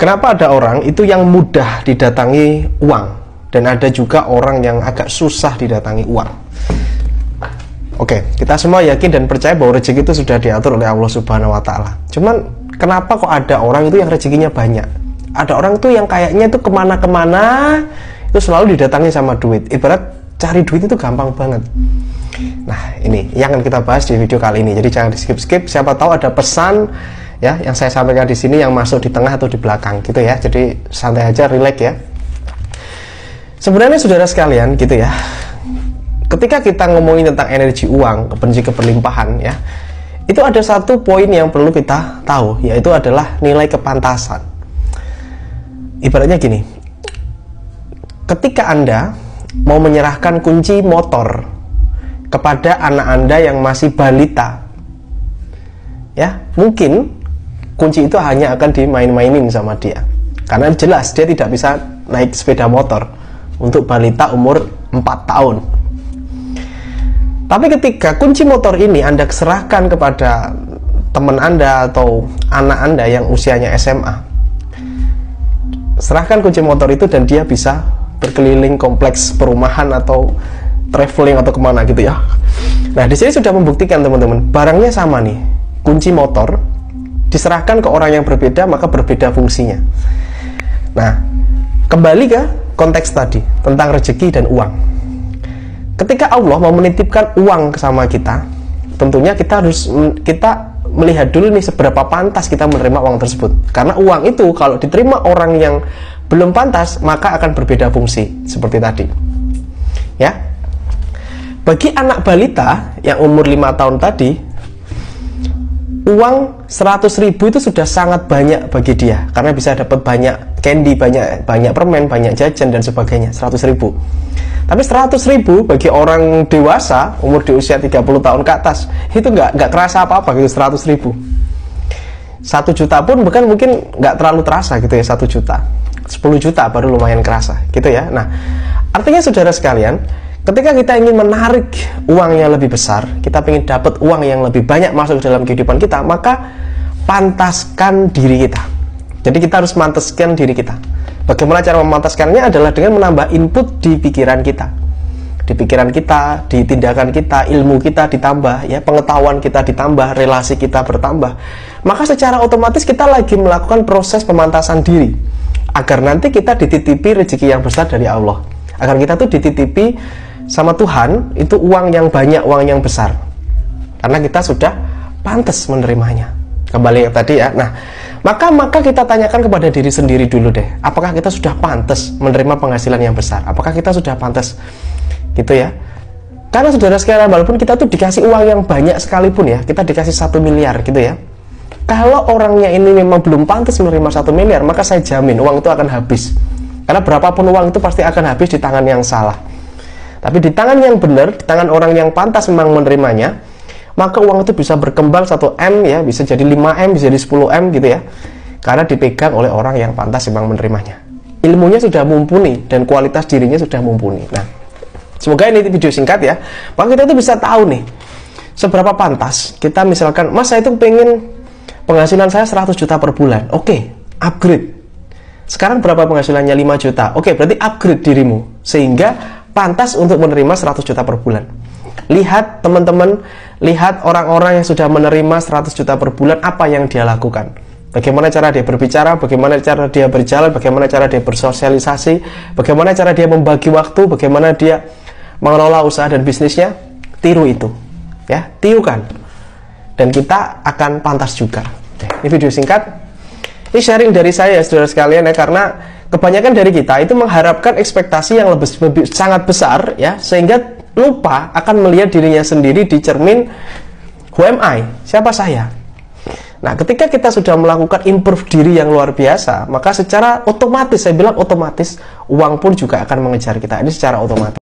Kenapa ada orang itu yang mudah didatangi uang, dan ada juga orang yang agak susah didatangi uang? Oke, kita semua yakin dan percaya bahwa rezeki itu sudah diatur oleh Allah Subhanahu wa Ta'ala. Cuman kenapa kok ada orang itu yang rezekinya banyak? Ada orang tuh yang kayaknya itu kemana-kemana itu selalu didatangi sama duit. Ibarat cari duit itu gampang banget. Nah, ini yang akan kita bahas di video kali ini. Jadi jangan di skip-skip. Siapa tahu ada pesan ya yang saya sampaikan di sini yang masuk di tengah atau di belakang gitu ya. Jadi santai aja, relax ya. Sebenarnya saudara sekalian gitu ya, ketika kita ngomongin tentang energi uang, energi keberlimpahan ya, itu ada satu poin yang perlu kita tahu, yaitu adalah nilai kepantasan. Ibaratnya gini, ketika Anda mau menyerahkan kunci motor kepada anak Anda yang masih balita, ya mungkin kunci itu hanya akan dimain-mainin sama dia, karena jelas dia tidak bisa naik sepeda motor untuk balita umur 4 tahun. Tapi ketika kunci motor ini Anda serahkan kepada teman Anda atau anak Anda yang usianya SMA, serahkan kunci motor itu dan dia bisa berkeliling kompleks perumahan atau traveling atau kemana gitu ya. Nah, di sini sudah membuktikan teman-teman, barangnya sama nih, kunci motor diserahkan ke orang yang berbeda, maka berbeda fungsinya. Nah, kembali ke konteks tadi tentang rezeki dan uang. Ketika Allah mau menitipkan uang sama kita, tentunya kita melihat dulu nih seberapa pantas kita menerima uang tersebut. Karena uang itu kalau diterima orang yang belum pantas, maka akan berbeda fungsi seperti tadi. Ya. Bagi anak balita yang umur 5 tahun tadi, uang 100.000 itu sudah sangat banyak bagi dia, karena bisa dapat banyak candy, banyak permen, banyak jajan dan sebagainya. 100.000. Tapi 100.000 bagi orang dewasa umur di usia 30 tahun ke atas itu nggak terasa apa-apa gitu. 100.000, 1 juta pun bahkan mungkin nggak terlalu terasa gitu ya. 1 juta, 10 juta baru lumayan kerasa gitu ya. Nah, artinya saudara sekalian, ketika kita ingin menarik uang yang lebih besar, kita ingin dapat uang yang lebih banyak masuk dalam kehidupan kita, maka pantaskan diri kita. Jadi kita harus mantaskan diri kita. Bagaimana cara memantaskannya adalah dengan menambah input di pikiran kita. Di pikiran kita, di tindakan kita, ilmu kita ditambah, ya, pengetahuan kita ditambah, relasi kita bertambah. Maka secara otomatis kita lagi melakukan proses pemantasan diri, agar nanti kita dititipi rezeki yang besar dari Allah. Agar kita tuh dititipi sama Tuhan itu uang yang banyak, uang yang besar. Karena kita sudah pantas menerimanya. Kembali ke tadi ya. Nah, maka kita tanyakan kepada diri sendiri dulu deh, apakah kita sudah pantas menerima penghasilan yang besar? Apakah kita sudah pantas gitu ya? Karena saudara sekalian, walaupun kita tuh dikasih uang yang banyak sekalipun ya, kita dikasih 1 miliar gitu ya, kalau orangnya ini memang belum pantas menerima 1 miliar, maka saya jamin uang itu akan habis. Karena berapapun uang itu pasti akan habis di tangan yang salah. Tapi di tangan yang benar, di tangan orang yang pantas memang menerimanya, maka uang itu bisa berkembang 1 M ya, bisa jadi 5 M, bisa jadi 10 M gitu ya. Karena dipegang oleh orang yang pantas memang menerimanya. Ilmunya sudah mumpuni dan kualitas dirinya sudah mumpuni. Nah, semoga ini video singkat ya. Maka kita itu bisa tahu nih seberapa pantas kita. Misalkan, Mas saya itu pengen penghasilan saya 100 juta per bulan. Oke, upgrade. Sekarang berapa penghasilannya? 5 juta. Oke, berarti upgrade dirimu sehingga pantas untuk menerima 100 juta per bulan. Lihat teman-teman, lihat orang-orang yang sudah menerima 100 juta per bulan, apa yang dia lakukan. Bagaimana cara dia berbicara, bagaimana cara dia berjalan, bagaimana cara dia bersosialisasi, bagaimana cara dia membagi waktu, bagaimana dia mengelola usaha dan bisnisnya. Tiru itu ya, tirukan, dan kita akan pantas juga. Ini video singkat, ini sharing dari saya saudara sekalian ya, karena kebanyakan dari kita itu mengharapkan ekspektasi yang lebih sangat besar ya, sehingga lupa akan melihat dirinya sendiri di cermin. Who am I? Siapa saya? Nah, ketika kita sudah melakukan improve diri yang luar biasa, maka secara otomatis, saya bilang otomatis, uang pun juga akan mengejar kita. Ini secara otomatis.